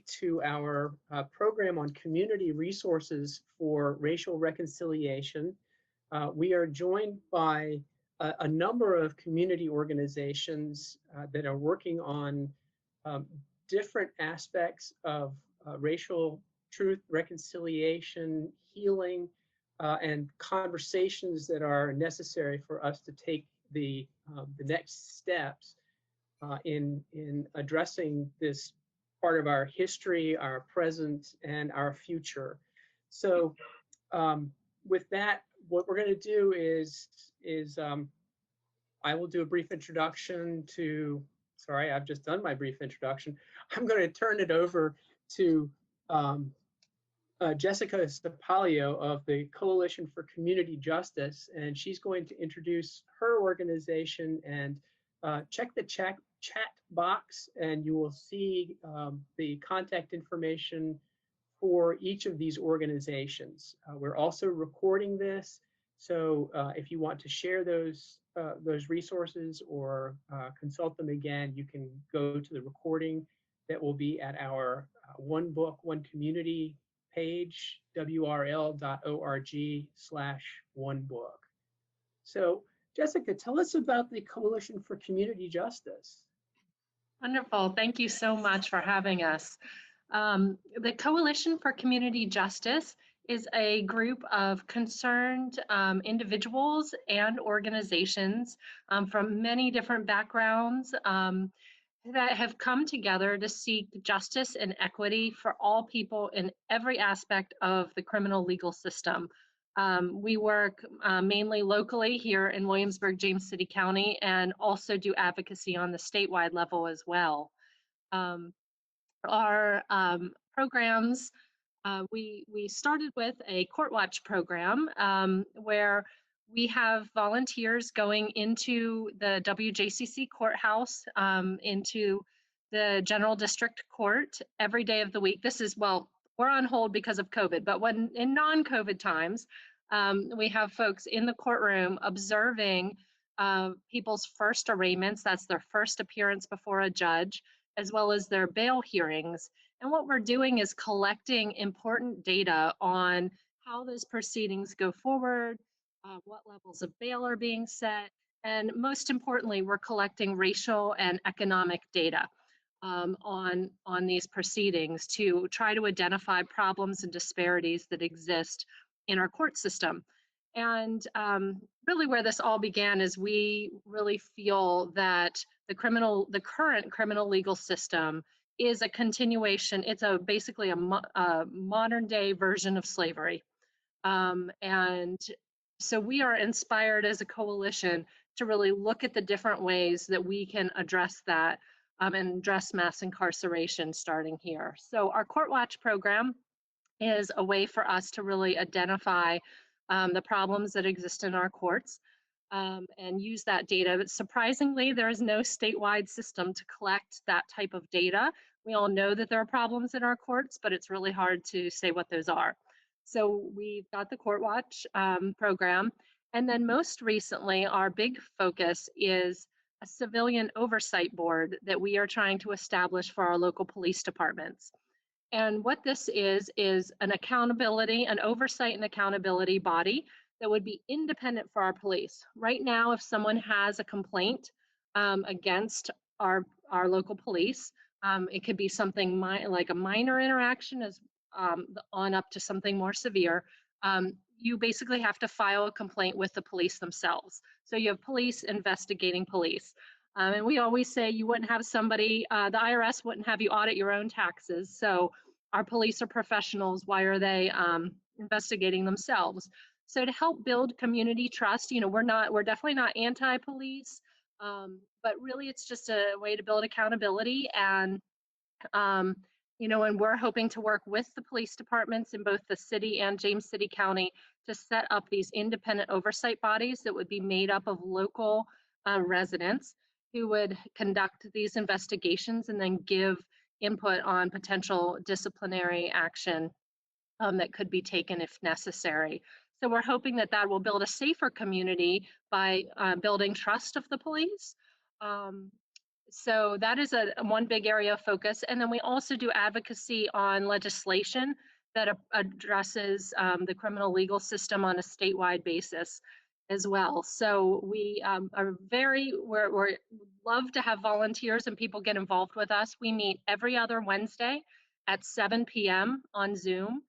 to our program on community resources for racial reconciliation. We are joined by a number of community organizations that are working on um, different aspects of racial truth, reconciliation, healing, and conversations that are necessary for us to take the next steps in addressing this part of our history, our present, and our future. So, with that, what we're going to do is I will do a brief introduction to. Sorry, I've just done my brief introduction. I'm going to turn it over to um, Jessica Stapalio of the Coalition for Community Justice, and she's going to introduce her organization. And check the chat box, and you will see the contact information for each of these organizations. We're also recording this, so if you want to share those resources or consult them again, you can go to the recording that will be at our One Book, One Community page, wrl.org/onebook. So, Jessica, tell us about the Coalition for Community Justice. Wonderful. Thank you so much for having us. The Coalition for Community Justice is a group of concerned individuals and organizations from many different backgrounds that have come together to seek justice and equity for all people in every aspect of the criminal legal system. We work mainly locally here in Williamsburg, James City County, and also do advocacy on the statewide level as well. Our programs, we started with a court watch program where we have volunteers going into the WJCC courthouse, into the General District Court every day of the week. This is, well, we're on hold because of COVID, but when in non-COVID times, we have folks in the courtroom observing people's first arraignments. That's their first appearance before a judge, as well as their bail hearings. And what we're doing is collecting important data on how those proceedings go forward, what levels of bail are being set, and most importantly, we're collecting racial and economic data on these proceedings to try to identify problems and disparities that exist in our court system. And really where this all began is we really feel that the current criminal legal system is a continuation. It's basically a modern day version of slavery. And so we are inspired as a coalition to really look at the different ways that we can address that and address mass incarceration starting here. So our Court Watch program is a way for us to really identify the problems that exist in our courts and use that data. But surprisingly, there is no statewide system to collect that type of data. We all know that there are problems in our courts, but it's really hard to say what those are. So we've got the Court Watch program. And then most recently, our big focus is a civilian oversight board that we are trying to establish for our local police departments. And what this is an accountability, an oversight and accountability body that would be independent for our police. Right now, if someone has a complaint against our local police, it could be something like a minor interaction as on up to something more severe. You basically have to file a complaint with the police themselves. So you have police investigating police. And we always say you wouldn't have somebody, the IRS wouldn't have you audit your own taxes. So our police are professionals. Why are they investigating themselves? So to help build community trust, we're definitely not anti-police, but really it's just a way to build accountability. And and we're hoping to work with the police departments in both the city and James City County to set up these independent oversight bodies that would be made up of local residents who would conduct these investigations and then give input on potential disciplinary action that could be taken if necessary. So we're hoping that that will build a safer community by building trust of the police. So that is one big area of focus. And then we also do advocacy on legislation that addresses the criminal legal system on a statewide basis as well. So we we're love to have volunteers and people get involved with us. We meet every other Wednesday at 7 p.m. on Zoom.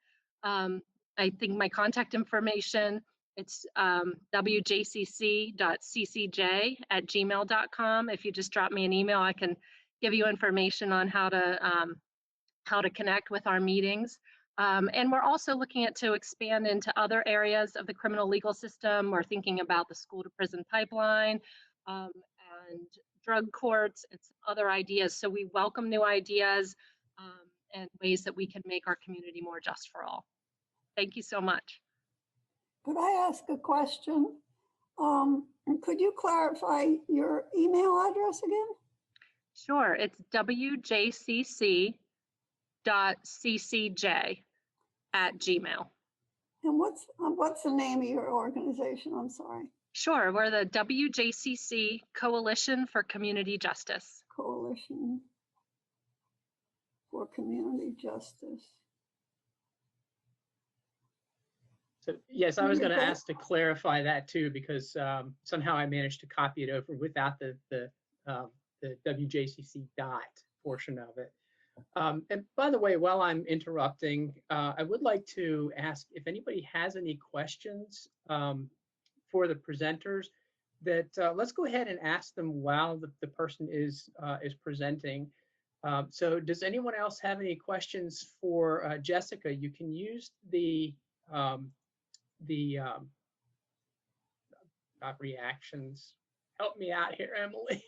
I think my contact information, it's wjcc.ccj@gmail.com. If you just drop me an email, I can give you information on how to connect with our meetings. And we're also looking to expand into other areas of the criminal legal system. We're thinking about the school to prison pipeline and drug courts and some other ideas. So we welcome new ideas and ways that we can make our community more just for all. Thank you so much. Could I ask a question? Could you clarify your email address again? Sure, it's wjcc.ccj@gmail. And what's the name of your organization? I'm sorry. Sure, we're the WJCC Coalition for Community Justice. Coalition for Community Justice. So yes, I was going to ask to clarify that too, because somehow I managed to copy it over without the WJCC dot portion of it. And by the way, while I'm interrupting, I would like to ask if anybody has any questions for the presenters. That let's go ahead and ask them while the person is presenting. So does anyone else have any questions for Jessica? You can use not reactions. Help me out here, Emily.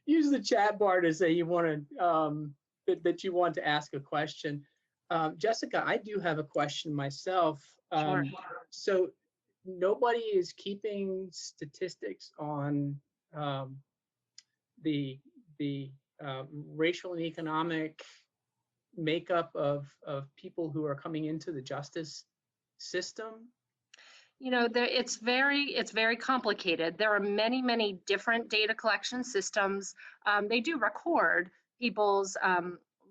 Use the chat bar to say you want to that you want to ask a question. Jessica, I do have a question myself. Sure. So nobody is keeping statistics on the racial and economic makeup of people who are coming into the justice system? You know, it's very complicated. There are many different data collection systems. They do record people's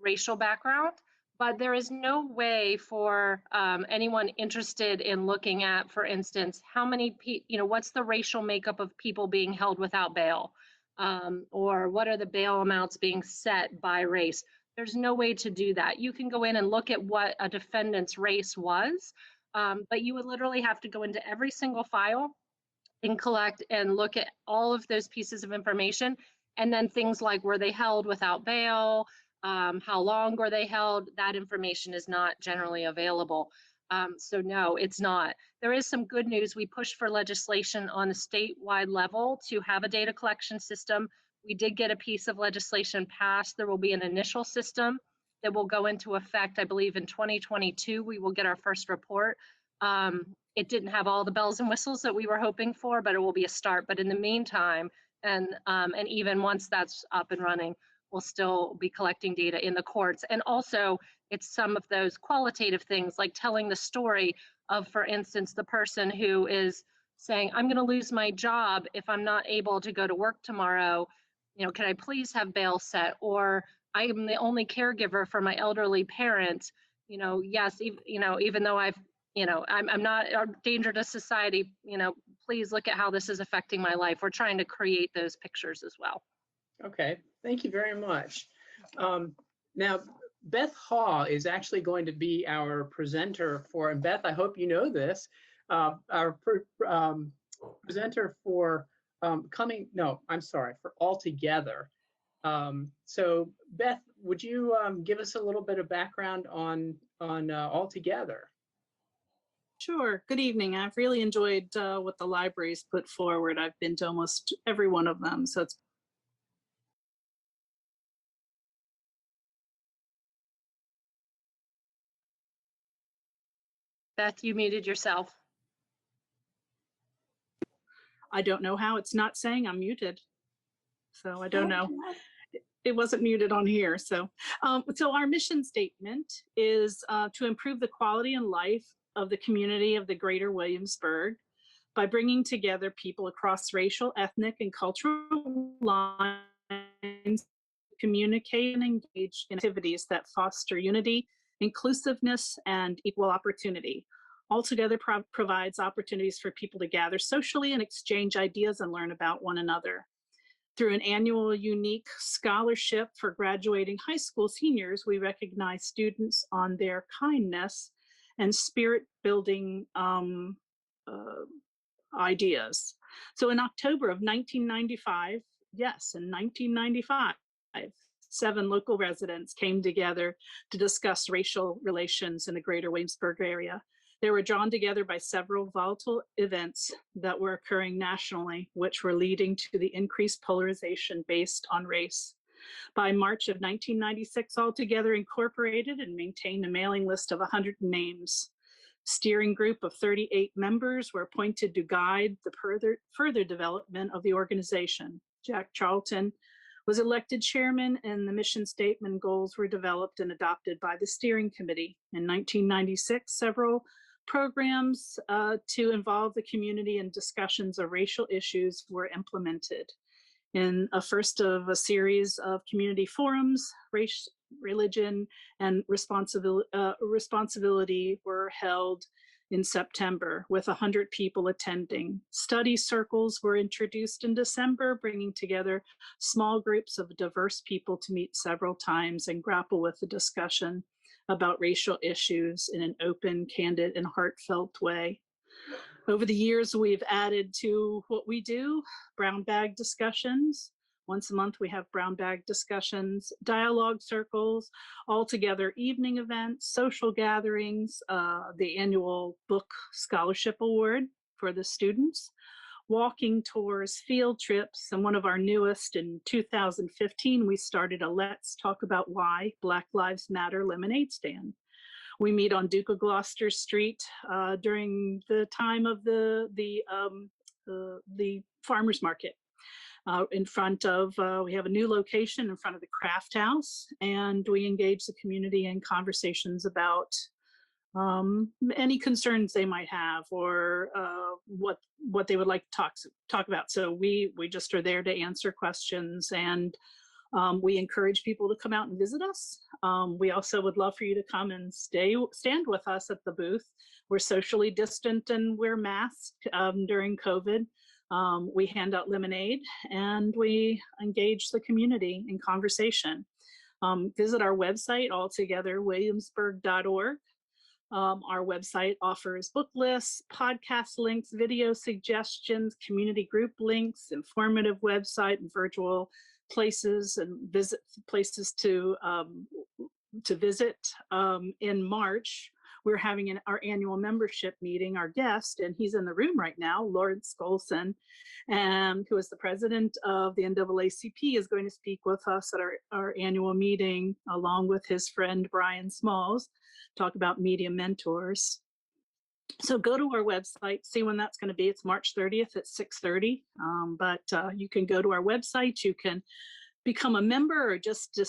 racial background, but there is no way for anyone interested in looking at, for instance, how many what's the racial makeup of people being held without bail, or what are the bail amounts being set by race. There's no way to do that. You can go in and look at what a defendant's race was, but you would literally have to go into every single file and collect and look at all of those pieces of information. And then things like, were they held without bail? How long were they held? That information is not generally available. So no, it's not. There is some good news. We pushed for legislation on a statewide level to have a data collection system. We did get a piece of legislation passed. There will be an initial system that will go into effect, I believe, in 2022. We will get our first report. It didn't have all the bells and whistles that we were hoping for, but it will be a start. But in the meantime, and even once that's up and running, we'll still be collecting data in the courts. And also, it's some of those qualitative things like telling the story of, for instance, the person who is saying, I'm going to lose my job if I'm not able to go to work tomorrow. Can I please have bail set? Or I am the only caregiver for my elderly parent. Yes, even though I'm not a danger to society, please look at how this is affecting my life. We're trying to create those pictures as well. Okay, thank you very much. Now, Beth Haw is actually going to be our presenter for, and Beth, I hope you know this, our presenter for for All Together. So Beth, would you give us a little bit of background on All Together? Sure. Good evening. I've really enjoyed what the library's put forward. I've been to almost every one of them, so it's Beth, you muted yourself. I don't know how it's not saying I'm muted. So I don't know. It wasn't muted on here. So our mission statement is to improve the quality and life of the community of the greater Williamsburg by bringing together people across racial, ethnic, and cultural lines, communicate and engage in activities that foster unity, inclusiveness, and equal opportunity. Altogether provides opportunities for people to gather socially and exchange ideas and learn about one another. Through an annual unique scholarship for graduating high school seniors, we recognize students on their kindness and spirit building ideas. So in October of 1995, yes, in 1995, 7 local residents came together to discuss racial relations in the greater Williamsburg area. They were drawn together by several volatile events that were occurring nationally, which were leading to the increased polarization based on race. By March of 1996, Altogether incorporated and maintained a mailing list of 100 names. Steering group of 38 members were appointed to guide the further development of the organization. Jack Charlton was elected chairman, and the mission statement and goals were developed and adopted by the steering committee. In 1996, several programs to involve the community in discussions of racial issues were implemented. In a first of a series of community forums, race, religion, and responsibility were held in September with 100 people attending. Study circles were introduced in December, bringing together small groups of diverse people to meet several times and grapple with the discussion about racial issues in an open, candid, and heartfelt way. Over the years, we've added to what we do, brown bag discussions. Once a month, we have brown bag discussions, dialogue circles, all-together evening events, social gatherings, the annual book scholarship award for the students, walking tours, field trips, and one of our newest in 2015, we started a Let's Talk About Why Black Lives Matter lemonade stand. We meet on Duke of Gloucester Street during the time of the farmers market. In front of, we have a new location in front of the Craft House, and we engage the community in conversations about any concerns they might have, or what they would like to talk about. So we just are there to answer questions, and we encourage people to come out and visit us. We also would love for you to come and stand with us at the booth. We're socially distant and we're masked during COVID. We hand out lemonade and we engage the community in conversation. Visit our website, altogetherwilliamsburg.org. Our website offers book lists, podcast links, video suggestions, community group links, informative website and virtual places and visit places to visit. In March, we're having our annual membership meeting. Our guest, and he's in the room right now, Lawrence Golson, who is the president of the NAACP, is going to speak with us at our annual meeting, along with his friend Brian Smalls, talk about media mentors. So go to our website, see when that's going to be. It's March 30th at 6:30. But you can go to our website. You can become a member or just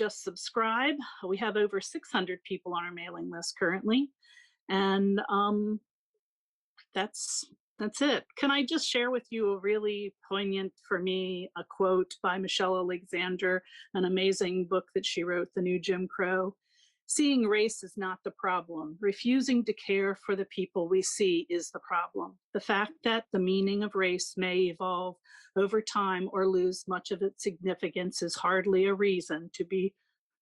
subscribe. We have over 600 people on our mailing list currently, and that's it. Can I just share with you a really poignant, for me, a quote by Michelle Alexander, an amazing book that she wrote, The New Jim Crow. Seeing race is not the problem. Refusing to care for the people we see is the problem. The fact that the meaning of race may evolve over time or lose much of its significance is hardly a reason to be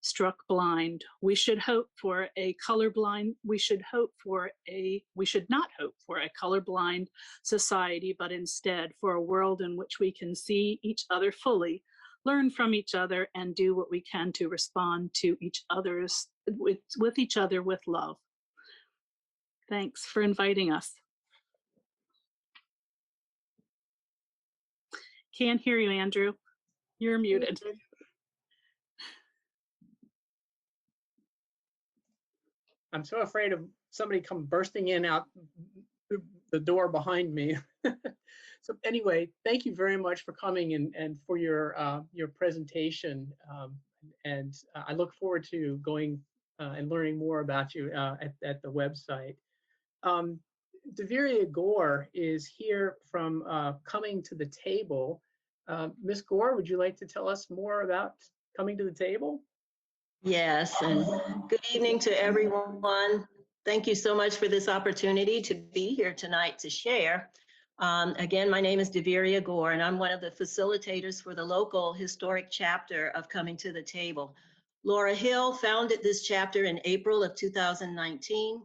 struck blind. We should not hope for a colorblind society, but instead for a world in which we can see each other fully, learn from each other, and do what we can to respond to each other's with each other with love. Thanks for inviting us. Can't hear you, Andrew. You're muted. I'm so afraid of somebody come bursting in out the door behind me. So anyway, thank you very much for coming and for your presentation. And I look forward to going and learning more about you at the website. Deviria Gore is here from Coming to the Table. Ms. Gore, would you like to tell us more about coming to the table? Yes, and good evening to everyone. Thank you so much for this opportunity to be here tonight to share. Again, my name is Deveria Gore, and I'm one of the facilitators for the local historic chapter of Coming to the Table. Laura Hill founded this chapter in April of 2019,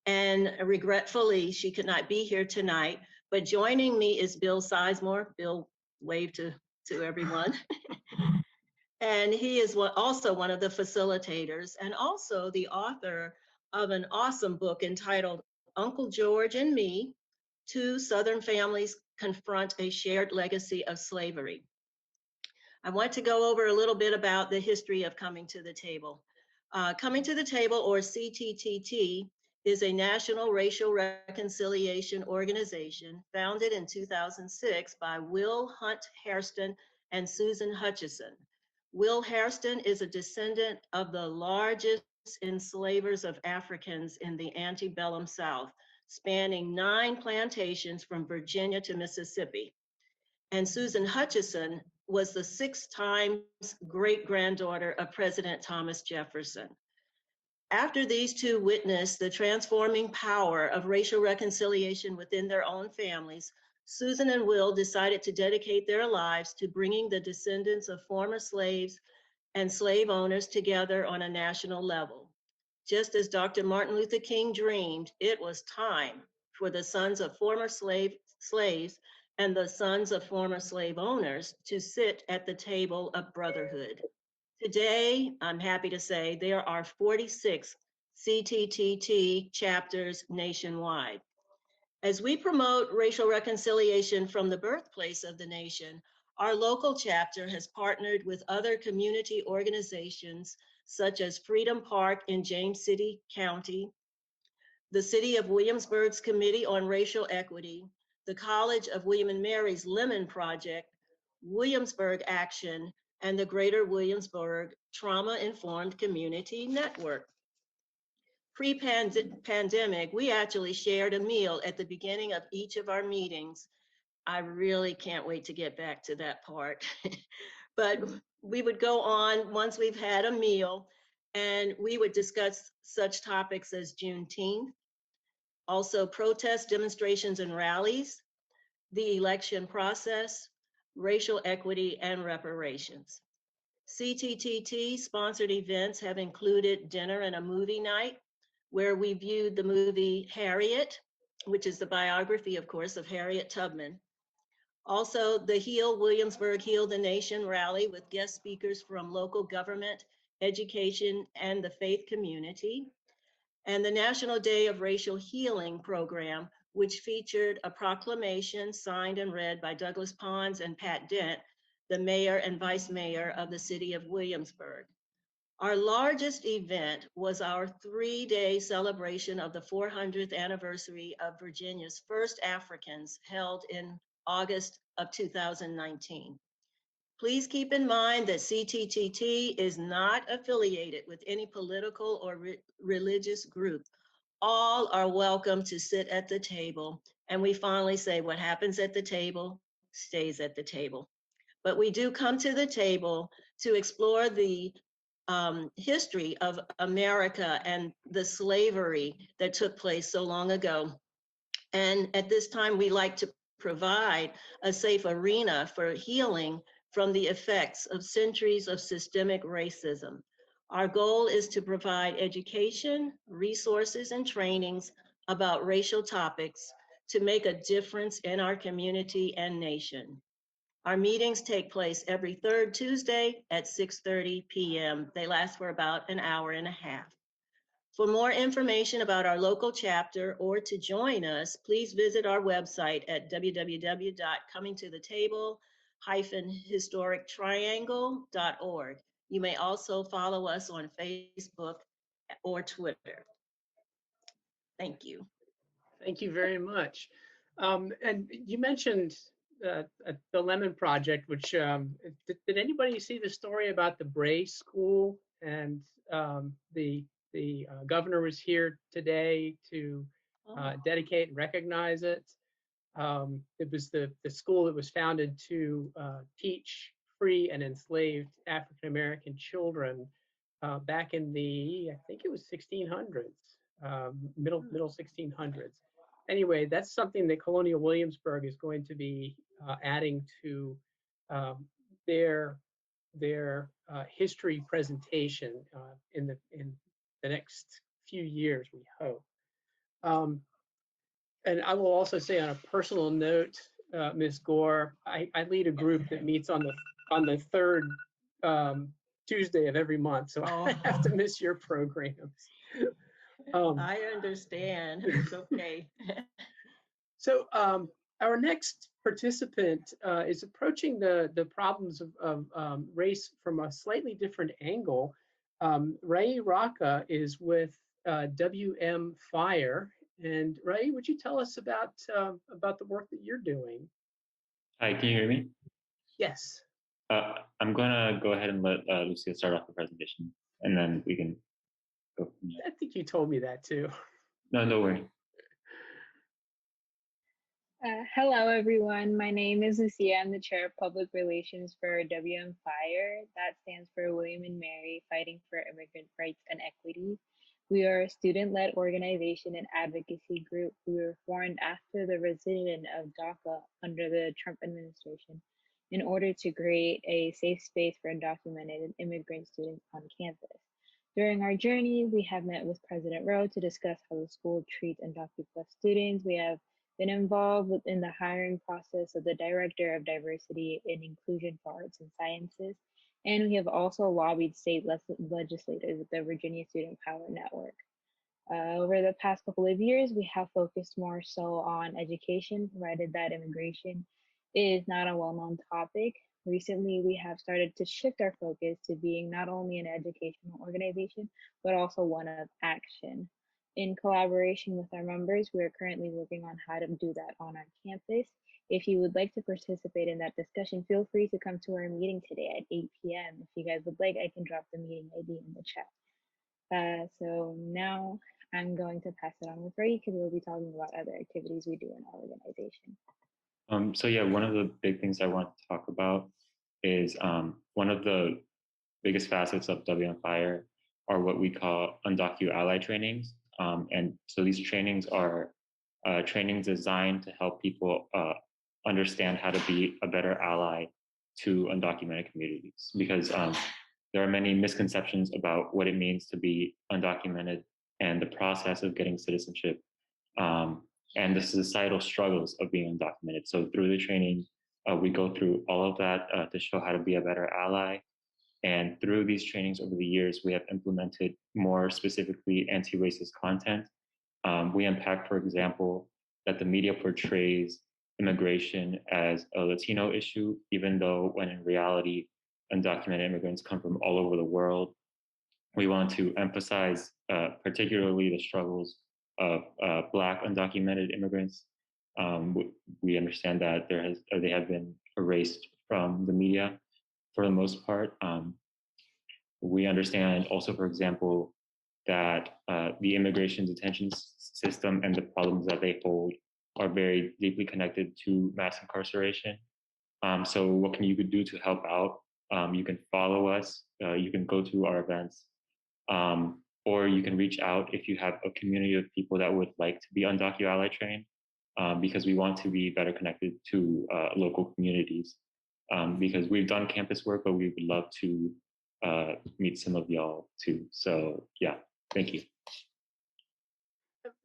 and regretfully, she could not be here tonight, but joining me is Bill Sizemore. Bill, wave to everyone. And he is also one of the facilitators and also the author of an awesome book entitled Uncle George and Me, Two Southern Families Confront a Shared Legacy of Slavery. I want to go over a little bit about the history of Coming to the Table. Coming to the Table, or CTTT, is a national racial reconciliation organization founded in 2006 by Will Hunt Hairston and Susan Hutchison. Will Hairston is a descendant of the largest enslavers of Africans in the antebellum South, spanning 9 plantations from Virginia to Mississippi. And Susan Hutchison was the 6 times great-granddaughter of President Thomas Jefferson. After these two witnessed the transforming power of racial reconciliation within their own families, Susan and Will decided to dedicate their lives to bringing the descendants of former slaves and slave owners together on a national level. Just as Dr. Martin Luther King dreamed, it was time for the sons of former slaves and the sons of former slave owners to sit at the table of brotherhood. Today, I'm happy to say there are 46 CTTT chapters nationwide. As we promote racial reconciliation from the birthplace of the nation, our local chapter has partnered with other community organizations such as Freedom Park in James City County, the City of Williamsburg's Committee on Racial Equity, the College of William and Mary's Lemon Project, Williamsburg Action, and the Greater Williamsburg Trauma-Informed Community Network. Pre-pandemic, we actually shared a meal at the beginning of each of our meetings. I really can't wait to get back to that part. But we would go on once we've had a meal, and we would discuss such topics as Juneteenth, also protest demonstrations and rallies, the election process, racial equity, and reparations. CTTT sponsored events have included dinner and a movie night, where we viewed the movie Harriet, which is the biography, of course, of Harriet Tubman. Also, the Heal Williamsburg Heal the Nation rally with guest speakers from local government, education, and the faith community. And the National Day of Racial Healing program, which featured a proclamation signed and read by Douglas Pons and Pat Dent, the mayor and vice mayor of the city of Williamsburg. Our largest event was our 3-day celebration of the 400th anniversary of Virginia's first Africans, held in August of 2019. Please keep in mind that CTTT is not affiliated with any political or religious group. All are welcome to sit at the table, and we finally say what happens at the table stays at the table. But we do come to the table to explore the history of America and the slavery that took place so long ago. And at this time, we like to provide a safe arena for healing from the effects of centuries of systemic racism. Our goal is to provide education, resources, and trainings about racial topics to make a difference in our community and nation. Our meetings take place every 3rd Tuesday at 6:30 p.m. They last for about an hour and a half. For more information about our local chapter or to join us, please visit our website at www.comingtothetable-historictriangle.org. You may also follow us on Facebook or Twitter. Thank you. Thank you very much. And you mentioned the Lemon Project, which did anybody see the story about the Brey School? And the governor was here today to dedicate and recognize it. It was the school that was founded to teach free and enslaved African American children back in I think it was 1600s, middle 1600s. Anyway, that's something that Colonial Williamsburg is going to be adding to um, their history presentation in the next few years, we hope. And I will also say, on a personal note, Ms. Gore, I lead a group that meets on the third Tuesday of every month, so I have to miss your programs. I understand. It's okay. So our next participant is approaching the problems of race from a slightly different angle. Ray Rocca is with WMFire. And Ray, would you tell us about the work that you're doing? Hi, can you hear me? Yes. I'm gonna go ahead and let Lucia start off the presentation, and then we can go from there. I think you told me that too. No, don't worry. Hello, everyone. My name is Lucia. I'm the Chair of Public Relations for WMFire. That stands for William and Mary Fighting for Immigrant Rights and Equity. We are a student-led organization and advocacy group. We were formed after the rescission of DACA under the Trump administration in order to create a safe space for undocumented and immigrant students on campus. During our journey, we have met with President Rowe to discuss how the school treats undocumented students. We have been involved in the hiring process of the Director of Diversity and Inclusion for Arts and Sciences. And we have also lobbied state legislators with the Virginia Student Power Network. Over the past couple of years, we have focused more so on education, provided that immigration is not a well-known topic. Recently, we have started to shift our focus to being not only an educational organization, but also one of action. In collaboration with our members, we are currently working on how to do that on our campus. If you would like to participate in that discussion, feel free to come to our meeting today at 8 p.m. If you guys would like, I can drop the meeting ID in the chat. So now I'm going to pass it on with Brey because we'll be talking about other activities we do in our organization. So yeah, one of the big things I want to talk about is one of the biggest facets of WMFire are what we call Undocu ally trainings. And so these trainings are trainings designed to help people understand how to be a better ally to undocumented communities, because there are many misconceptions about what it means to be undocumented and the process of getting citizenship and the societal struggles of being undocumented. So through the training, we go through all of that to show how to be a better ally. And through these trainings over the years, we have implemented more specifically anti-racist content. We unpack, for example, that the media portrays immigration as a Latino issue, even though when in reality, undocumented immigrants come from all over the world. We want to emphasize particularly the struggles of Black undocumented immigrants. We understand that they have been erased from the media for the most part. We understand also, for example, that the immigration detention system and the problems that they hold are very deeply connected to mass incarceration. So what can you do to help out? You can follow us, you can go to our events, or you can reach out if you have a community of people that would like to be Undocu Ally trained, because we want to be better connected to local communities. Because we've done campus work, but we would love to meet some of y'all too. So yeah, thank you.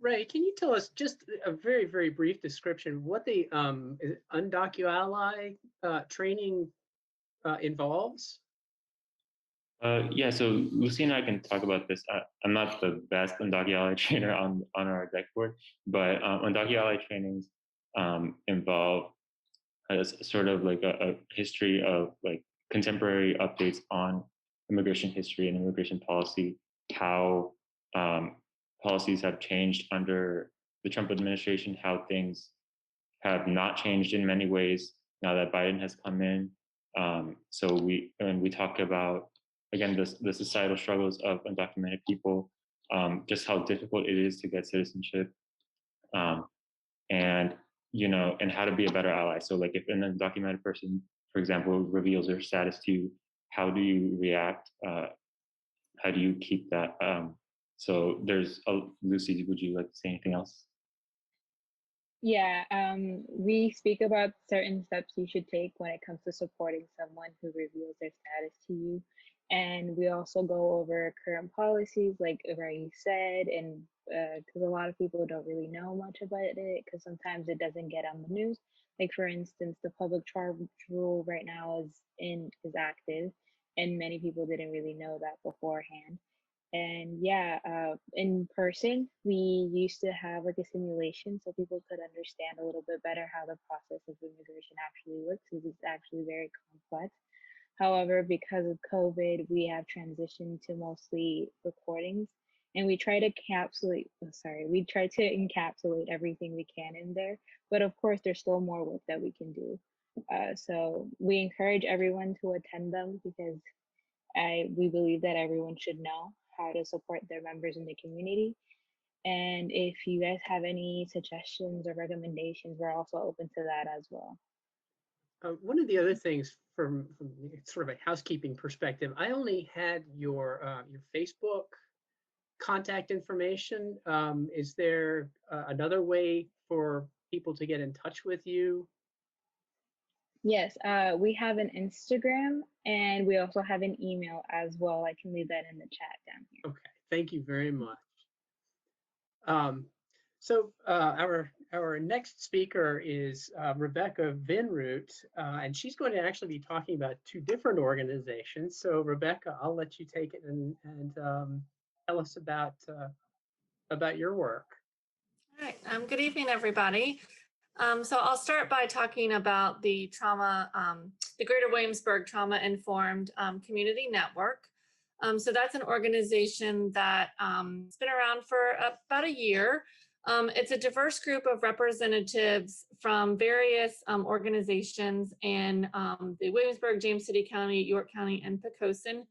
Ray, can you tell us just a very, very brief description what the Undocu Ally training involves? Yeah, so Lucy and I can talk about this. I'm not the best Undocu Ally trainer on our deck board, but Undocu Ally trainings involve sort of like a history of like contemporary updates on immigration history and immigration policy, how policies have changed under the Trump administration, how things have not changed in many ways now that Biden has come in. So we talk about, again, the societal struggles of undocumented people, just how difficult it is to get citizenship. And and how to be a better ally. So like if an undocumented person, for example, reveals their status to you, how do you react? How do you keep that? So there's Lucy, would you like to say anything else? Yeah, we speak about certain steps you should take when it comes to supporting someone who reveals their status to you. And we also go over current policies, like Brey said, and because a lot of people don't really know much about it, because sometimes it doesn't get on the news. Like for instance, the public charge rule right now is active, and many people didn't really know that beforehand. And yeah, in person, we used to have like a simulation so people could understand a little bit better how the process of immigration actually works, because it's actually very complex. However, because of COVID, we have transitioned to mostly recordings, and we try to we try to encapsulate everything we can in there. But of course, there's still more work that we can do. So we encourage everyone to attend them because we believe that everyone should know how to support their members in the community. And if you guys have any suggestions or recommendations, we're also open to that as well. One of the other things from sort of a housekeeping perspective, I only had your Facebook contact information. Is there another way for people to get in touch with you? Yes, we have an Instagram and we also have an email as well. I can leave that in the chat down here. Okay, thank you very much. So our next speaker is Rebecca Vinroot, and she's going to actually be talking about two different organizations. So Rebecca, I'll let you take it and tell us about your work. All right. Good evening, everybody. So I'll start by talking about the the Greater Williamsburg Trauma Informed Community Network. So that's an organization that has been around for about a year. It's a diverse group of representatives from various organizations in the Williamsburg, James City County, York County, and Poquoson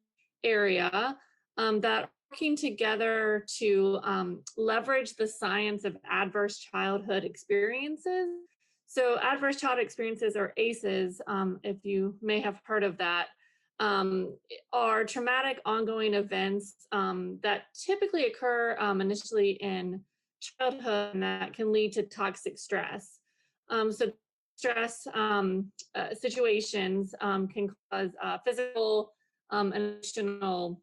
area that are working together to leverage the science of adverse childhood experiences. So adverse childhood experiences, or ACEs, if you may have heard of that, are traumatic ongoing events that typically occur initially in childhood and that can lead to toxic stress. So stress situations can cause physical and emotional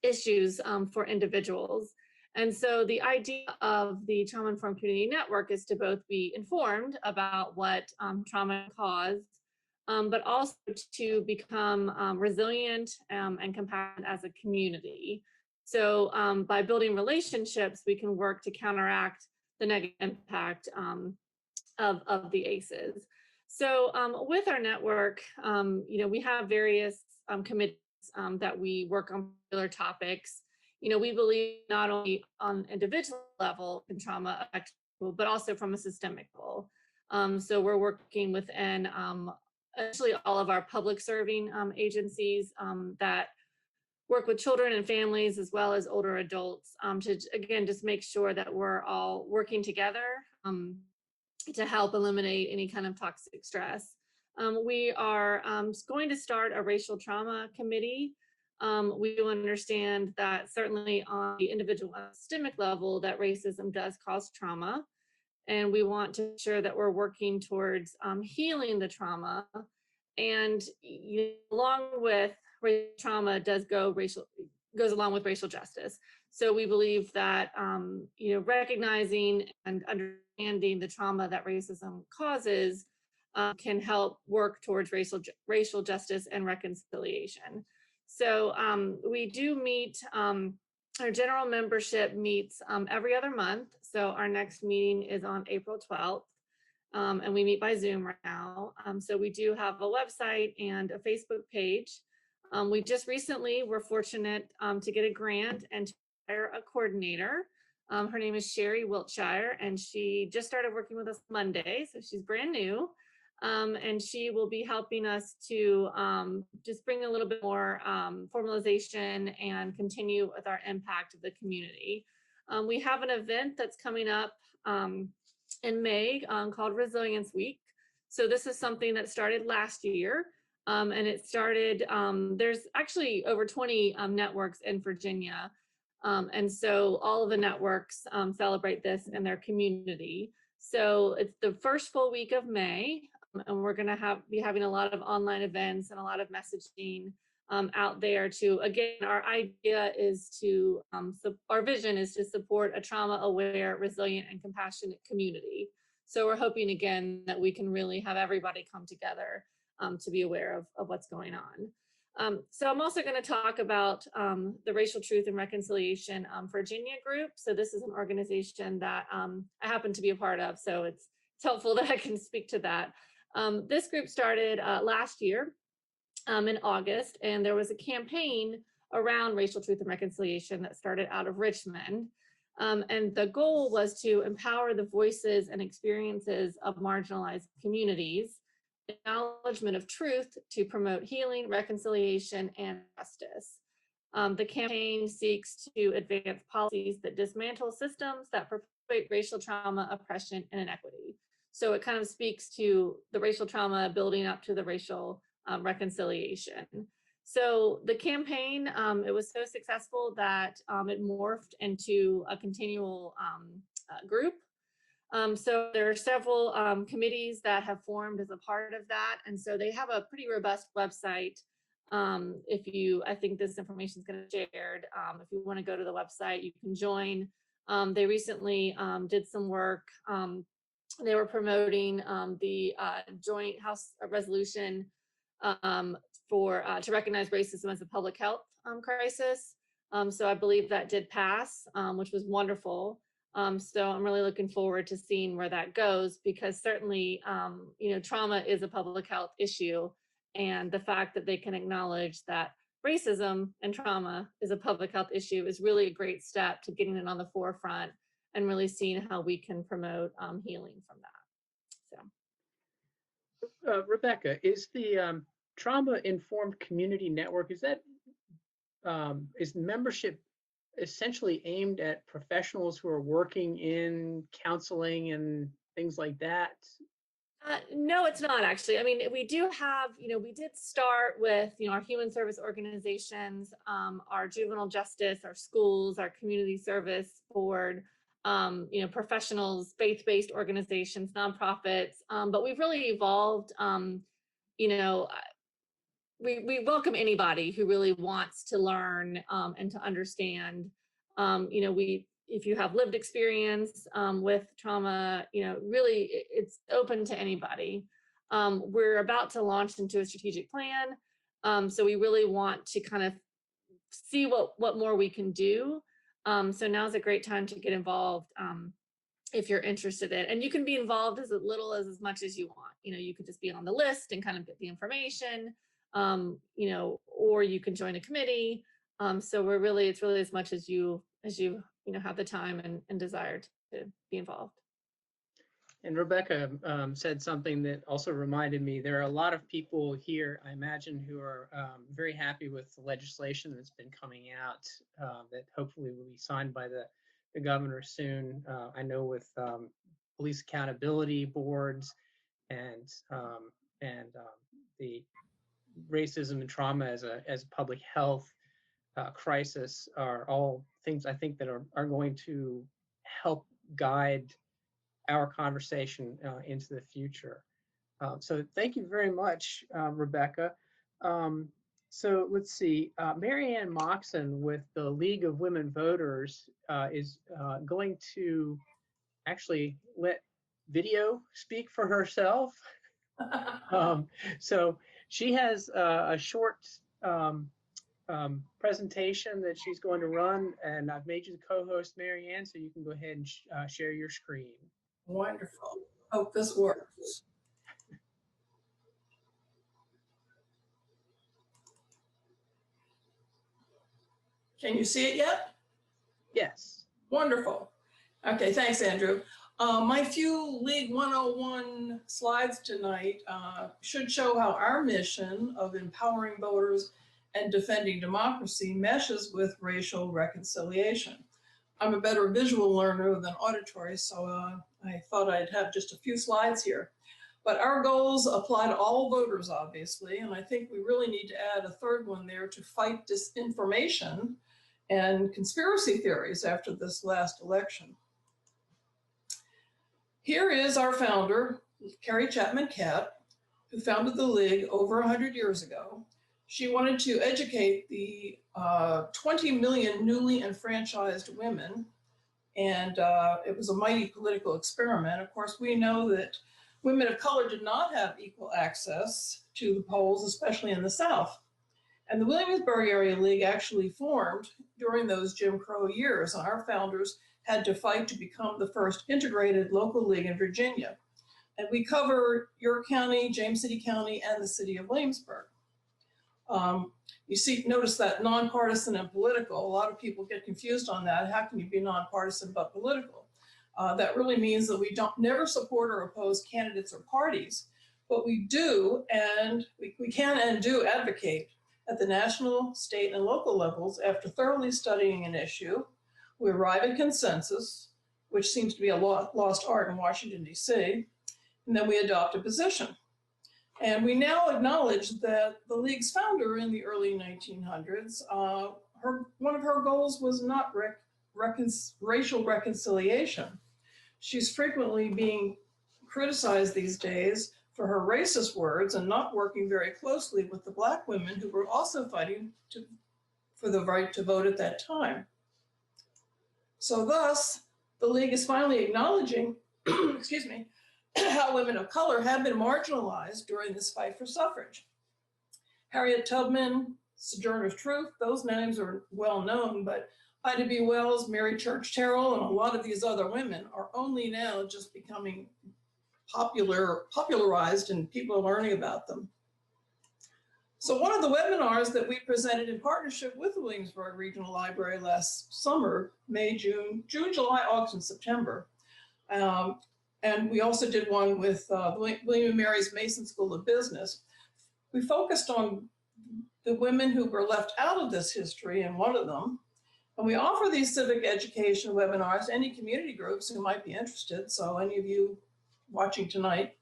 issues for individuals. And so the idea of the Trauma Informed Community Network is to both be informed about what trauma caused, but also to become resilient and compassionate as a community. So by building relationships, we can work to counteract the negative impact of the ACEs. So with our network, we have various committees that we work on particular topics. We believe not only on individual level can trauma affect people, but also from a systemic level. So we're working within actually all of our public serving agencies that work with children and families as well as older adults to, again, just make sure that we're all working together to help eliminate any kind of toxic stress. We are going to start a racial trauma committee. We do understand that certainly on the individual systemic level that racism does cause trauma. And we want to ensure that we're working towards healing the trauma. And along with racial trauma goes along with racial justice. So we believe that recognizing and understanding the trauma that racism causes can help work towards racial justice and reconciliation. So we do meet. Our general membership meets every other month. So our next meeting is on April 12th. And we meet by Zoom right now. So we do have a website and a Facebook page. We just recently were fortunate to get a grant and to hire a coordinator. Her name is Sherry Wiltshire, and she just started working with us Monday, so she's brand new. And she will be helping us to just bring a little bit more formalization and continue with our impact of the community. We have an event that's coming up in May called Resilience Week. So this is something that started last year. And it started, there's actually over 20 networks in Virginia. And so all of the networks celebrate this in their community. So it's the first full week of May, and we're gonna be having a lot of online events and a lot of messaging out there to, again, our idea is to, our vision is to support a trauma-aware, resilient, and compassionate community. So we're hoping, again, that we can really have everybody come together to be aware of what's going on. So I'm also going to talk about the Racial Truth and Reconciliation Virginia group. So this is an organization that I happen to be a part of, so it's helpful that I can speak to that. This group started last year in August, and there was a campaign around racial truth and reconciliation that started out of Richmond. And the goal was to empower the voices and experiences of marginalized communities, acknowledgement of truth to promote healing, reconciliation, and justice. The campaign seeks to advance policies that dismantle systems that perpetuate racial trauma, oppression, and inequity. So it kind of speaks to the racial trauma building up to the racial reconciliation. So the campaign, it was so successful that it morphed into a continual group. So there are several committees that have formed as a part of that. And so they have a pretty robust website. I think this information is going to be shared. If you want to go to the website, you can join. They recently did some work. They were promoting the joint House resolution to recognize racism as a public health crisis. So I believe that did pass, which was wonderful. So I'm really looking forward to seeing where that goes, because certainly, trauma is a public health issue, and the fact that they can acknowledge that racism and trauma is a public health issue is really a great step to getting it on the forefront and really seeing how we can promote healing from that. So, Rebecca, is the trauma-informed community network, is membership essentially aimed at professionals who are working in counseling and things like that? No, it's not actually. I mean, we do have, we did start with, our human service organizations, our juvenile justice, our schools, our community service board, professionals, faith-based organizations, nonprofits, but we've really evolved. We welcome anybody who really wants to learn and to understand. If you have lived experience with trauma, really it's open to anybody. We're about to launch into a strategic plan. So we really want to kind of see what more we can do. So now's a great time to get involved if you're interested in, and you can be involved as little as much as you want. You could just be on the list and kind of get the information, or you can join a committee. So it's really as much as you have the time and desire to be involved. And Rebecca said something that also reminded me, there are a lot of people here, I imagine, who are very happy with the legislation that's been coming out that hopefully will be signed by the governor soon. I know with police accountability boards and the racism and trauma as a public health crisis are all things I think that are going to help guide our conversation into the future. So thank you very much, Rebecca. So let's see, Mary Ann Moxon with the League of Women Voters is going to actually let video speak for herself. So she has a short presentation that she's going to run, and I've made you the co-host, Mary Ann, so you can go ahead and share your screen. Wonderful. Hope this works. Can you see it yet? Yes. Wonderful. Okay, thanks, Andrew. My few League 101 slides tonight should show how our mission of empowering voters and defending democracy meshes with racial reconciliation. I'm a better visual learner than auditory, so I thought I'd have just a few slides here. But our goals apply to all voters, obviously, and I think we really need to add a third one there to fight disinformation and conspiracy theories after this last election. Here is our founder, Carrie Chapman Catt, who founded the League over 100 years ago. She wanted to educate the 20 million newly enfranchised women, and it was a mighty political experiment. Of course, we know that women of color did not have equal access to the polls, especially in the South. And the Williamsburg Area League actually formed during those Jim Crow years, and our founders had to fight to become the first integrated local league in Virginia. And we cover York County, James City County, and the city of Williamsburg. Notice that nonpartisan and political. A lot of people get confused on that. How can you be nonpartisan but political? That really means that we never support or oppose candidates or parties, but we do, and we can and do advocate at the national, state, and local levels. After thoroughly studying an issue, we arrive at consensus, which seems to be a lost art in Washington, D.C., and then we adopt a position. And we now acknowledge that the League's founder in the early 1900s, one of her goals was not racial reconciliation. She's frequently being criticized these days for her racist words and not working very closely with the Black women who were also fighting for the right to vote at that time. So thus, the League is finally acknowledging, excuse me, how women of color have been marginalized during this fight for suffrage. Harriet Tubman, Sojourner Truth, those names are well known, but Ida B. Wells, Mary Church Terrell, and a lot of these other women are only now just becoming popularized, and people are learning about them. So one of the webinars that we presented in partnership with the Williamsburg Regional Library last summer, May, June, July, August, and September. And we also did one with William & Mary's Mason School of Business. We focused on the women who were left out of this history, and one of them. And we offer these civic education webinars to any community groups who might be interested. So any of you watching tonight,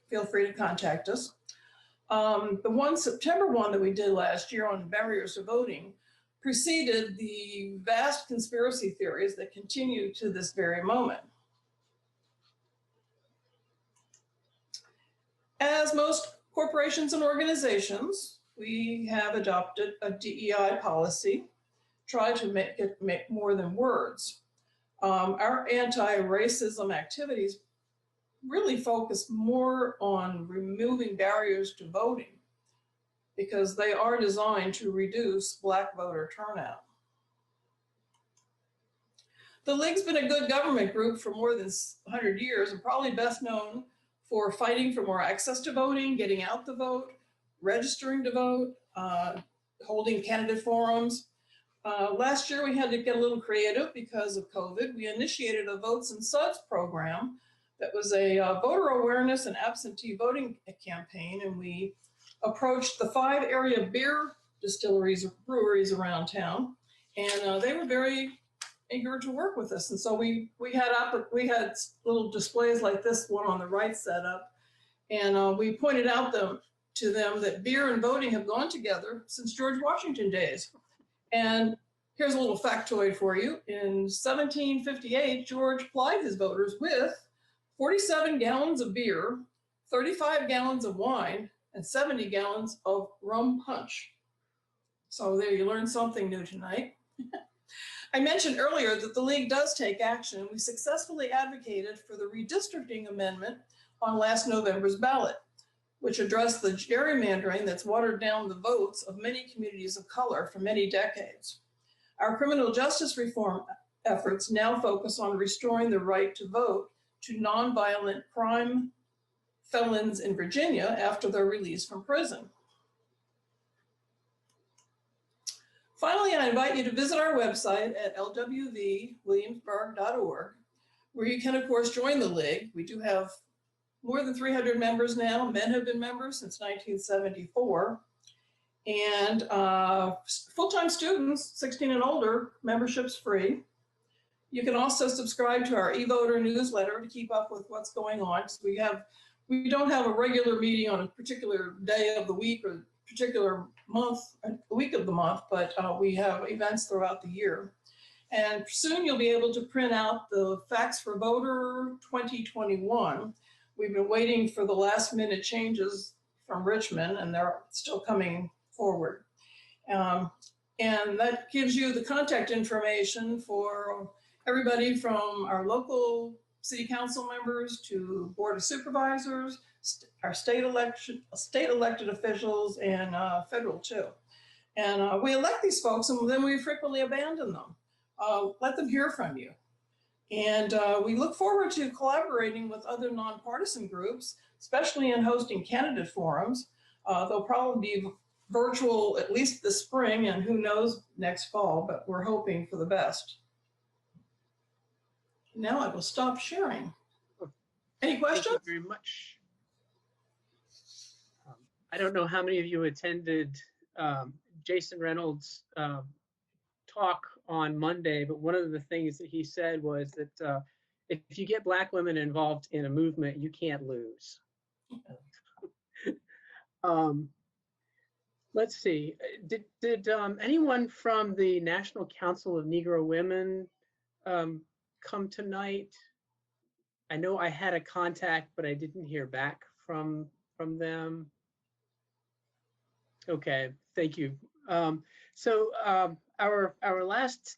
feel free to contact us. The September one that we did last year on barriers to voting preceded the vast conspiracy theories that continue to this very moment. As most corporations and organizations, we have adopted a DEI policy, try to make it make more than words. Our anti-racism activities really focus more on removing barriers to voting because they are designed to reduce Black voter turnout. The League's been a good government group for more than 100 years and probably best known for fighting for more access to voting, getting out the vote, registering to vote, holding candidate forums. Last year, we had to get a little creative because of COVID. We initiated a Votes and Suds program that was a voter awareness and absentee voting campaign, and we approached the 5 area beer distilleries, breweries around town, and they were very eager to work with us. And so we had little displays like this one on the right set up, and we pointed out to them that beer and voting have gone together since George Washington days. And here's a little factoid for you. In 1758, George plied his voters with 47 gallons of beer, 35 gallons of wine, and 70 gallons of rum punch. So there, you learned something new tonight. I mentioned earlier that the League does take action. We successfully advocated for the redistricting amendment on last November's ballot, which addressed the gerrymandering that's watered down the votes of many communities of color for many decades. Our criminal justice reform efforts now focus on restoring the right to vote to nonviolent crime felons in Virginia after their release from prison. Finally, I invite you to visit our website at lwvwilliamsburg.org, where you can, of course, join the League. We do have more than 300 members now. Men have been members since 1974. And full-time students, 16 and older, membership's free. You can also subscribe to our e-voter newsletter to keep up with what's going on. So we don't have a regular meeting on a particular day of the week or particular month, a week of the month, but we have events throughout the year. And soon you'll be able to print out the Facts for Voter 2021. We've been waiting for the last minute changes from Richmond, and they're still coming forward. And that gives you the contact information for everybody from our local city council members to board of supervisors, our state elected officials, and federal too. And we elect these folks, and then we frequently abandon them. Let them hear from you. And we look forward to collaborating with other nonpartisan groups, especially in hosting candidate forums. They'll probably be virtual at least this spring, and who knows next fall, but we're hoping for the best. Now I will stop sharing. Any questions? Thank you very much. I don't know how many of you attended Jason Reynolds' talk on Monday, but one of the things that he said was that if you get Black women involved in a movement, you can't lose. Let's see, did anyone from the National Council of Negro Women come tonight? I know I had a contact, but I didn't hear back from them. Okay, thank you. So our last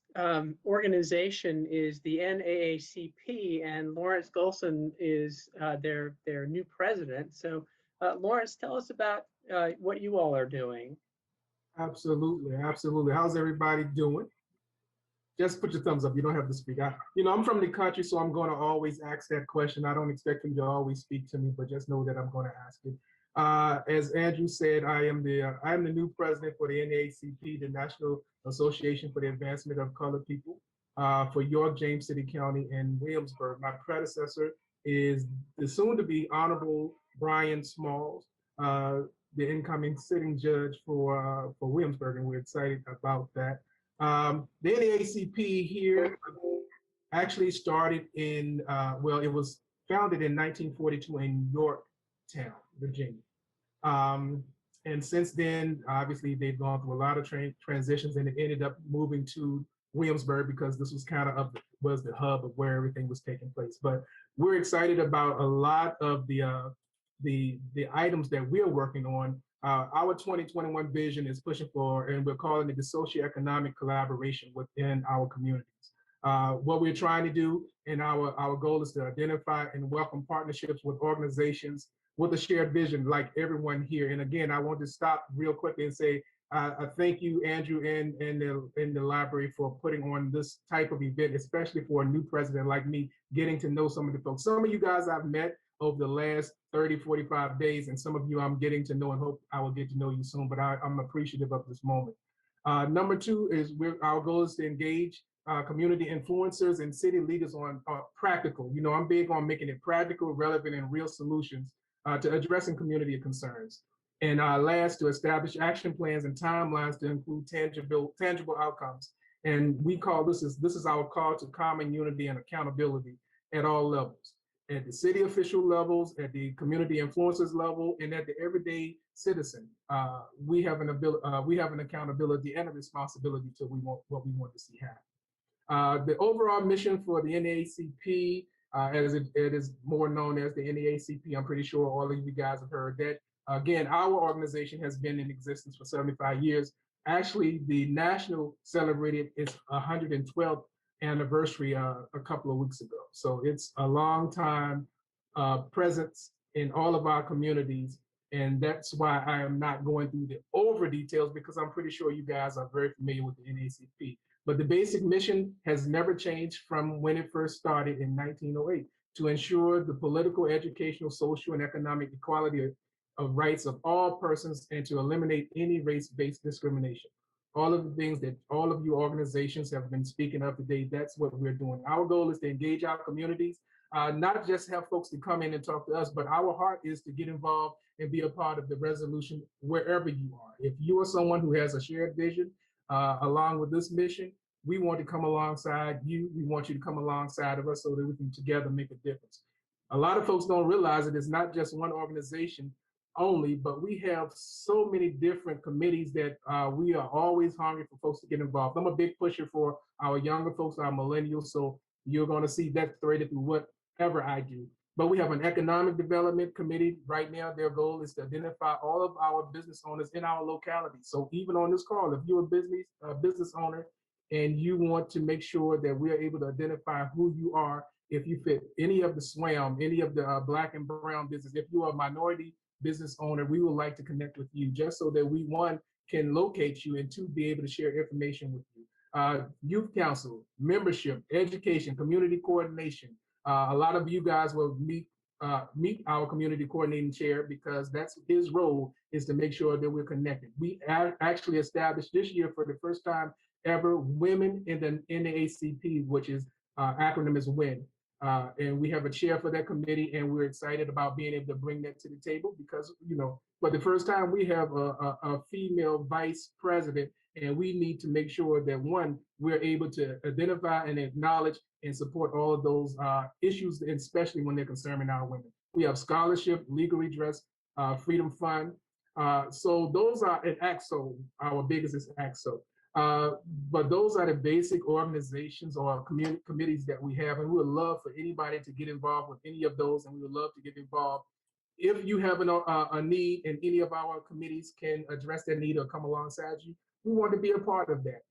organization is the NAACP, and Lawrence Golson is their new president. So Lawrence, tell us about what you all are doing. Absolutely, absolutely. How's everybody doing? Just put your thumbs up. You don't have to speak. I'm from the country, so I'm going to always ask that question. I don't expect you to always speak to me, but just know that I'm going to ask it. As Andrew said, I am the new president for the NAACP, the National Association for the Advancement of Colored People, for York, James City County, and Williamsburg. My predecessor is the soon-to-be Honorable Brian Smalls, the incoming sitting judge for Williamsburg, and we're excited about that. The NAACP here actually started in, it was founded in 1942 in Yorktown, Virginia. And since then, obviously, they've gone through a lot of transitions, and it ended up moving to Williamsburg because this was kind of was the hub of where everything was taking place. But we're excited about a lot of the items that we're working on. Our 2021 vision is pushing for, and we're calling it the socioeconomic collaboration within our communities. What we're trying to do, and our goal is to identify and welcome partnerships with organizations with a shared vision, like everyone here. And again, I want to stop real quickly and say, I thank you, Andrew, and the library for putting on this type of event, especially for a new president like me, getting to know some of the folks. Some of you guys I've met over the last 30, 45 days, and some of you I'm getting to know and hope I will get to know you soon, but I'm appreciative of this moment. Number two is our goal is to engage community influencers and city leaders on practical. I'm big on making it practical, relevant, and real solutions to addressing community concerns. And last, to establish action plans and timelines to include tangible outcomes. And we call this is our call to common unity and accountability at all levels, at the city official levels, at the community influencers level, and at the everyday citizen. We have an accountability and a responsibility to what we want to see happen. The overall mission for the NAACP, as it is more known as the NAACP, I'm pretty sure all of you guys have heard that. Again, our organization has been in existence for 75 years. Actually, the national celebrated its 112th anniversary a couple of weeks ago. So it's a long time presence in all of our communities. And that's why I am not going through the over details, because I'm pretty sure you guys are very familiar with the NAACP. But the basic mission has never changed from when it first started in 1908, to ensure the political, educational, social, and economic equality of rights of all persons, and to eliminate any race-based discrimination. All of the things that all of you organizations have been speaking of today, that's what we're doing. Our goal is to engage our communities, not just have folks to come in and talk to us, but our heart is to get involved and be a part of the resolution wherever you are. If you are someone who has a shared vision along with this mission, We want to come alongside you. We want you to come alongside of us so that we can together make a difference. A lot of folks don't realize that it's not just one organization only, but we have so many different committees that we are always hungry for folks to get involved. I'm a big pusher for our younger folks, our millennials, so you're going to see that threaded through whatever I do. But we have an economic development committee right now. Their goal is to identify all of our business owners in our locality. So even on this call, if you're a business owner and you want to make sure that we're able to identify who you are, if you fit any of the SWAM, any of the Black and brown business, if you are a minority business owner, we would like to connect with you just so that we, one, can locate you, and two, be able to share information with you. Youth council, membership, education, community coordination. A lot of you guys will meet our community coordinating chair, because that's his role, is to make sure that we're connected. We actually established this year for the first time ever Women in the NAACP, which is acronym is WIN. And we have a chair for that committee, and we're excited about being able to bring that to the table because, for the first time, we have a female vice president, and we need to make sure that, one, we're able to identify and acknowledge and support all of those issues, especially when they're concerning our women. We have scholarship, legal redress, freedom fund. So those are at AXO, our biggest is AXO. But those are the basic organizations or committees that we have, and we would love for anybody to get involved with any of those, and we would love to get involved. If you have a need and any of our committees can address that need or come alongside you, we want to be a part of that.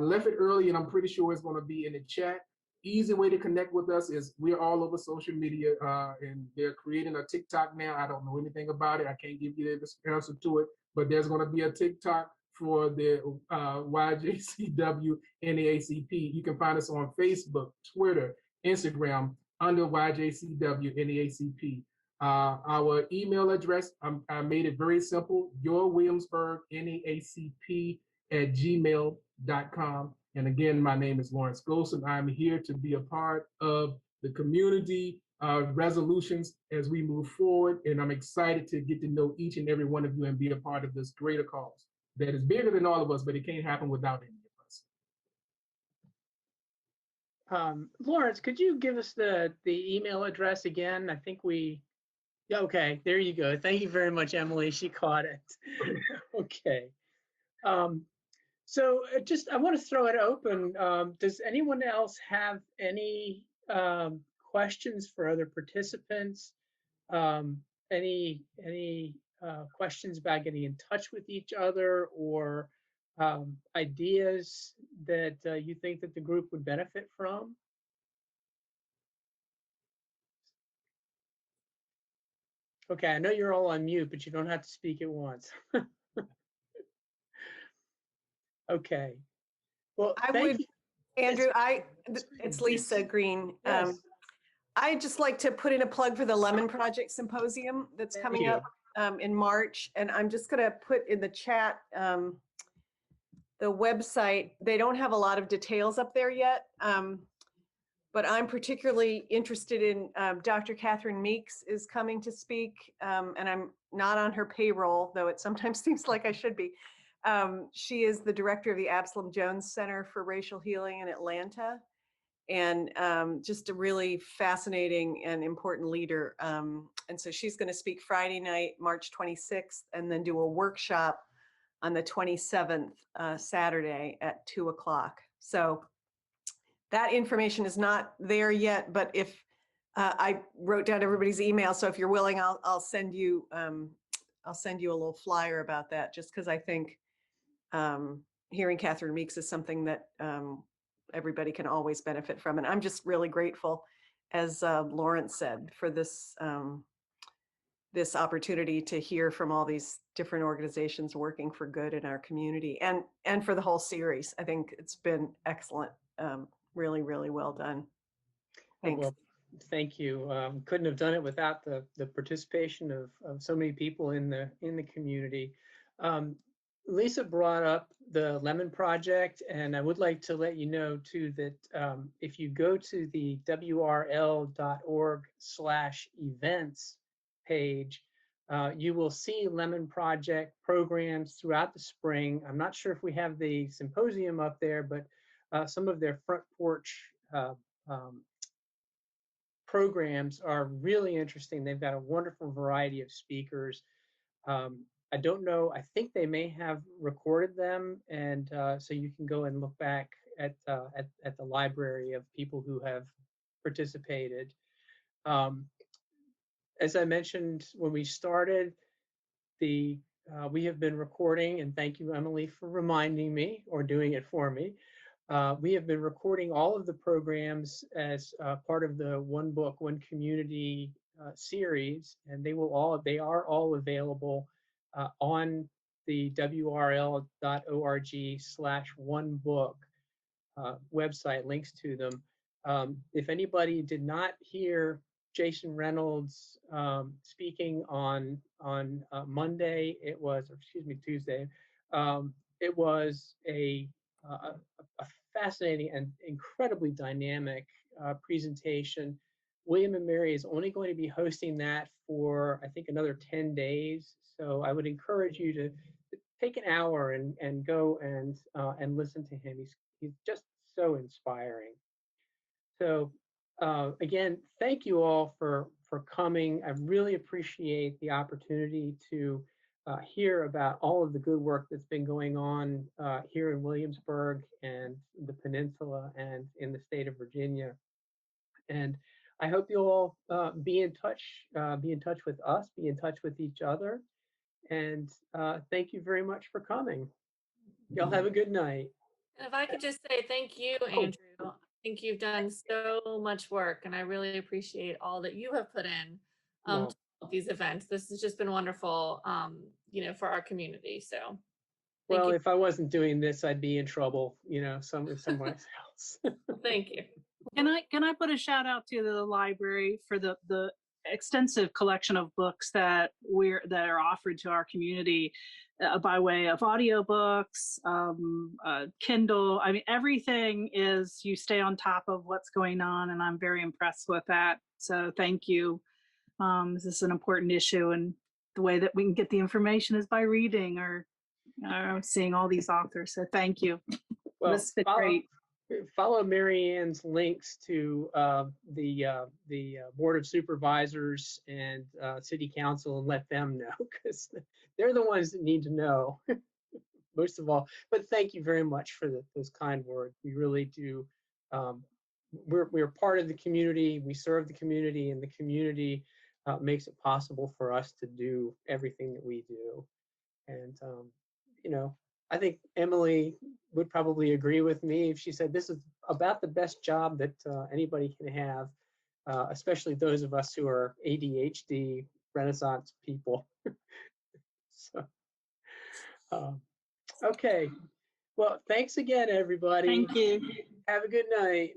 Left it early, and I'm pretty sure it's going to be in the chat. Easy way to connect with us is we're all over social media, and they're creating a TikTok now. I don't know anything about it. I can't give you the answer to it, but there's going to be a TikTok for the YJCW NAACP. You can find us on Facebook, Twitter, Instagram under YJCW NAACP. Our email address, I made it very simple, yourwilliamsburgnaacp@gmail.com. And again, my name is Lawrence Golson. I'm here to be a part of the community resolutions as we move forward. And I'm excited to get to know each and every one of you and be a part of this greater cause that is bigger than all of us, but it can't happen without any of us. Lawrence, could you give us the email address again? I think okay, there you go. Thank you very much, Emily. She caught it. Okay. So I want to throw it open. Does anyone else have any questions for other participants? Any questions about getting in touch with each other, or ideas that you think that the group would benefit from? Okay, I know you're all on mute, but you don't have to speak at once. Okay. Well, thank you. Andrew, it's Lisa Green. Yes. I'd just like to put in a plug for the Lemon Project Symposium that's coming up in March. And I'm just going to put in the chat the website. They don't have a lot of details up there yet, but I'm particularly interested in Dr. Catherine Meeks is coming to speak, and I'm not on her payroll, though it sometimes seems like I should be. She is the director of the Absalom Jones Center for Racial Healing in Atlanta, and just a really fascinating and important leader. And so she's going to speak Friday night, March 26th, and then do a workshop on the 27th, Saturday at 2:00. So that information is not there yet, but if I wrote down everybody's email, so if you're willing, I'll send you a little flyer about that, just because I think hearing Catherine Meeks is something that everybody can always benefit from. And I'm just really grateful, as Lawrence said, for this this opportunity to hear from all these different organizations working for good in our community, and for the whole series. I think it's been excellent. Really, really well done. Thanks. Well, thank you. Couldn't have done it without the participation of so many people in the community. Lisa brought up the Lemon Project, and I would like to let you know too that if you go to the wrl.org/events page, you will see Lemon Project programs throughout the spring. I'm not sure if we have the symposium up there, but some of their front porch programs are really interesting. They've got a wonderful variety of speakers. I don't know, I think they may have recorded them, and so you can go and look back at the library of people who have participated. As I mentioned when we started, we have been recording, and thank you, Emily, for reminding me or doing it for me. We have been recording all of the programs as part of the One Book, One Community series, and they are all available on the wrl.org/onebook website, links to them. If anybody did not hear Jason Reynolds speaking on Monday, Tuesday, it was a fascinating and incredibly dynamic presentation. William and Mary is only going to be hosting that for, I think, another 10 days. So I would encourage you to take an hour and go and listen to him. He's just so inspiring. So again, thank you all for coming. I really appreciate the opportunity to hear about all of the good work that's been going on here in Williamsburg and the peninsula and in the state of Virginia. And I hope you'll all be in touch with us, be in touch with each other. And thank you very much for coming. Y'all have a good night. And if I could just say thank you, Andrew. I think you've done so much work, and I really appreciate all that you have put in to these events. This has just been wonderful, for our community. So, well, if I wasn't doing this, I'd be in trouble, somewhere else. Thank you. Can I put a shout out to the library for the extensive collection of books that are offered to our community by way of audiobooks, Kindle. I mean, everything is, you stay on top of what's going on, and I'm very impressed with that. So thank you. This is an important issue, and the way that we can get the information is by reading or seeing all these authors. So thank you. Well, this has been great. Follow Mary Ann's links to the Board of Supervisors and City Council and let them know, because they're the ones that need to know most of all. But thank you very much for those kind words. We really do. We're part of the community. We serve the community, and the community makes it possible for us to do everything that we do. And I think Emily would probably agree with me if she said this is about the best job that anybody can have, especially those of us who are ADHD Renaissance people. So, okay. Well, thanks again, everybody. Thank you. Have a good night.